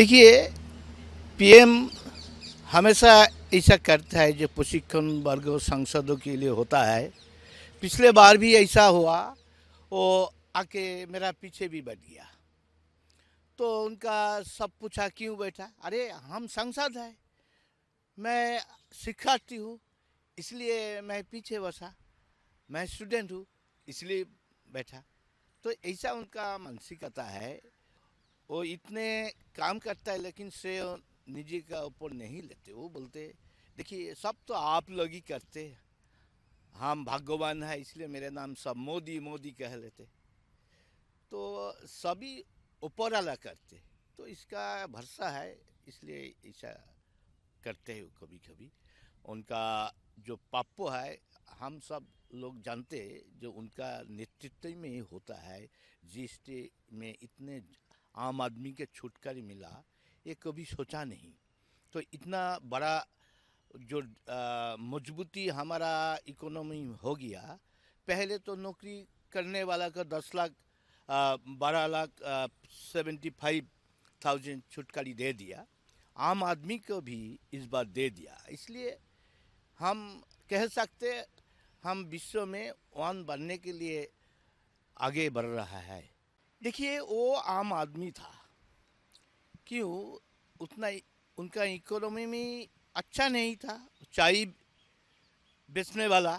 देखिए, पीएम हमेशा ऐसा करता है जो प्रशिक्षण वर्ग और सांसदों के लिए होता है। पिछले बार भी ऐसा हुआ। वो आके मेरा पीछे भी बैठ गया। तो उनका सब पूछा क्यों बैठा। अरे हम सांसद हैं, मैं शिक्षार्थी हूँ, इसलिए मैं पीछे बसा। मैं स्टूडेंट हूँ, इसलिए बैठा। तो ऐसा उनका मानसिकता है। वो इतने काम करता है लेकिन श्रेय निजी का ऊपर नहीं लेते। वो बोलते देखिए सब तो आप लोग ही करते हैं, हम भाग्यवान है इसलिए मेरे नाम सब मोदी मोदी कह लेते। तो सभी ऊपर वाला करते, तो इसका भरोसा है, इसलिए ऐसा करते हैं कभी कभी। उनका जो पाप्पो है, हम सब लोग जानते हैं जो उनका नेतृत्व में होता है। जीएसटी में इतने आम आदमी के छुटकारा मिला, ये कभी सोचा नहीं। तो इतना बड़ा जो मजबूती हमारा इकोनॉमी हो गया। पहले तो नौकरी करने वाला का 10 लाख 12 लाख 75,000 छुटकारी दे दिया। आम आदमी को भी इस बार दे दिया। इसलिए हम कह सकते हम विश्व में वन बनने के लिए आगे बढ़ रहा है। देखिए वो आम आदमी था, क्यों उतना उनका इकोनॉमी में अच्छा नहीं था, चाय बेचने वाला।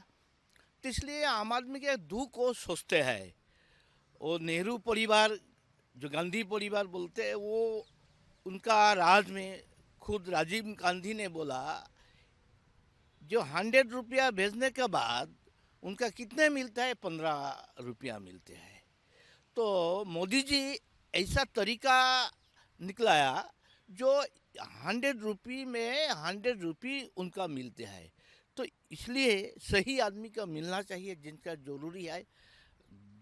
तो इसलिए आम आदमी के दुख को सोचते हैं। वो नेहरू परिवार, जो गांधी परिवार बोलते हैं, वो उनका राज में खुद राजीव गांधी ने बोला जो 100 रुपया भेजने के बाद उनका कितने मिलता है, 15 रुपया मिलते हैं। तो मोदी जी ऐसा तरीका निकलाया जो 100 रुपये में 100 रुपये उनका मिलते हैं। तो इसलिए सही आदमी का मिलना चाहिए, जिनका ज़रूरी है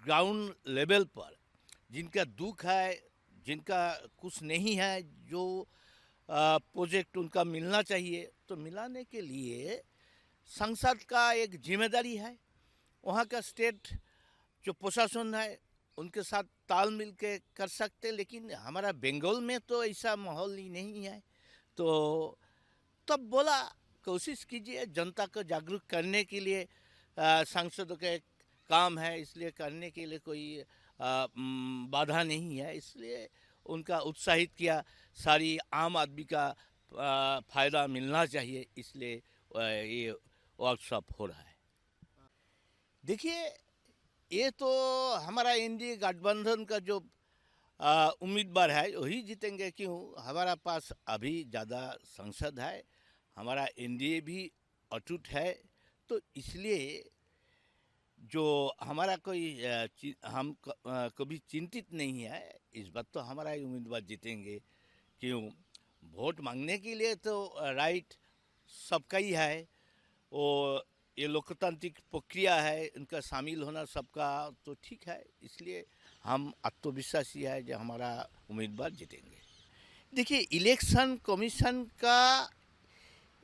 ग्राउंड लेवल पर, जिनका दुख है, जिनका कुछ नहीं है, जो प्रोजेक्ट उनका मिलना चाहिए। तो मिलाने के लिए संसद का एक जिम्मेदारी है। वहाँ का स्टेट जो प्रशासन है उनके साथ ताल मिल के कर सकते। लेकिन हमारा बंगाल में तो ऐसा माहौल ही नहीं है। तो तब बोला कोशिश कीजिए जनता को जागरूक करने के लिए। सांसदों का एक काम है, इसलिए करने के लिए कोई बाधा नहीं है। इसलिए उनका उत्साहित किया, सारी आम आदमी का फ़ायदा मिलना चाहिए, इसलिए ये वर्कशॉप हो रहा है। देखिए ये तो हमारा एनडीए गठबंधन का जो उम्मीदवार है वही जीतेंगे। क्यों, हमारा पास अभी ज़्यादा सांसद है, हमारा एनडीए भी अटूट है। तो इसलिए जो हमारा कोई हम कभी चिंतित नहीं है। इस बात तो हमारा ही उम्मीदवार जीतेंगे। क्यों, वोट मांगने के लिए तो राइट सबका ही है। वो ये लोकतांत्रिक प्रक्रिया है, इनका शामिल होना सबका तो ठीक है। इसलिए हम आत्मविश्वासी है जो हमारा उम्मीदवार जीतेंगे। देखिए इलेक्शन कमीशन का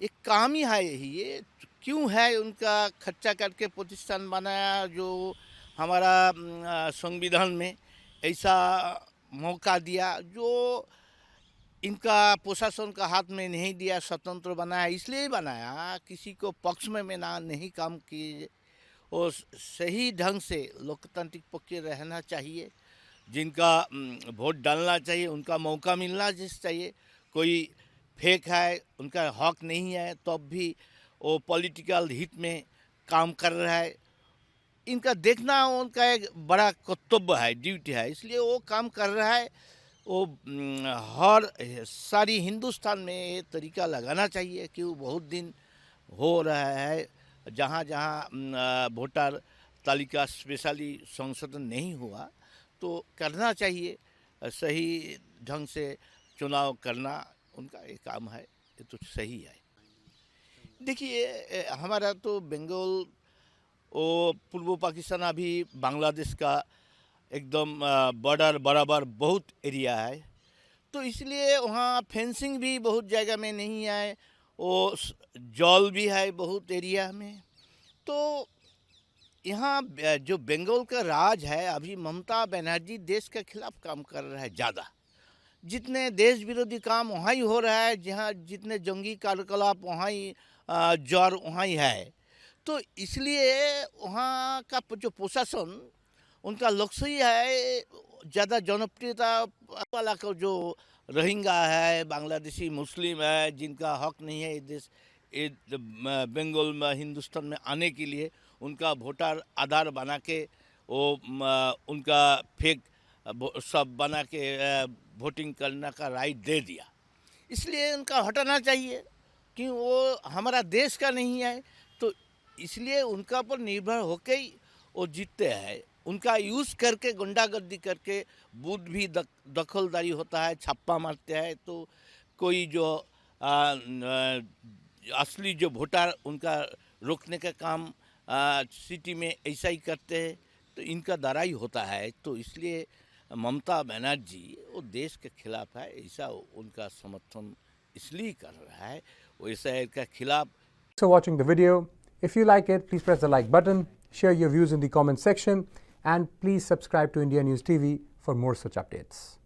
एक काम ही है यही। ये क्यों है, उनका खर्चा करके प्रतिष्ठान बनाया जो हमारा संविधान में ऐसा मौका दिया, जो इनका प्रशासन का हाथ में नहीं दिया, स्वतंत्र बनाया। इसलिए बनाया किसी को पक्ष में ना नहीं काम किए। और सही ढंग से लोकतांत्रिक प्रक्रिया रहना चाहिए। जिनका वोट डालना चाहिए उनका मौका मिलना जिस चाहिए। कोई फेक है, उनका हक नहीं है, तब भी वो पॉलिटिकल हित में काम कर रहा है। इनका देखना उनका एक बड़ा कर्तव्य है, ड्यूटी है, इसलिए वो काम कर रहा है। वो हर सारी हिंदुस्तान में ये तरीका लगाना चाहिए कि वो बहुत दिन हो रहा है जहाँ जहाँ वोटर तालिका स्पेशली संशोधन नहीं हुआ, तो करना चाहिए। सही ढंग से चुनाव करना उनका एक काम है, ये तो सही है। देखिए हमारा तो बंगाल वो पूर्व पाकिस्तान अभी बांग्लादेश का एकदम बॉर्डर बराबर बहुत एरिया है। तो इसलिए वहाँ फेंसिंग भी बहुत जगह में नहीं है। वो जल भी है बहुत एरिया में। तो यहाँ जो बंगाल का राज है, अभी ममता बनर्जी देश के खिलाफ काम कर रहा है ज़्यादा। जितने देश विरोधी काम वहाँ ही हो रहा है, जहाँ जितने जंगी कार्यकलाप वहाँ ही जौर वहाँ ही है। तो इसलिए वहाँ का जो प्रशासन, उनका लक्ष्य ही है ज़्यादा जनप्रियता वाला को जो रोहिंग्या है, बांग्लादेशी मुस्लिम है, जिनका हक नहीं है देश बंगाल में हिंदुस्तान में आने के लिए, उनका वोटर आधार बना के वो उनका फेक सब बना के वोटिंग करने का राइट दे दिया। इसलिए उनका हटाना चाहिए कि वो हमारा देश का नहीं है। तो इसलिए उनका पर निर्भर होके ही वो जीतते हैं। उनका यूज़ करके गुंडागर्दी करके बूथ भी दखलदारी होता है, छापा मारते हैं। तो कोई जो असली जो वोटर उनका रोकने का काम सिटी में ऐसा ही करते हैं। तो इनका द्वारा ही होता है। तो इसलिए ममता बनर्जी वो देश के खिलाफ है, ऐसा उनका समर्थन इसलिए कर रहा है, वैसा इसका खिलाफ। So watching the video. If you like it, please press the like button, share your views in the comment section, and please subscribe to India News TV for more such updates.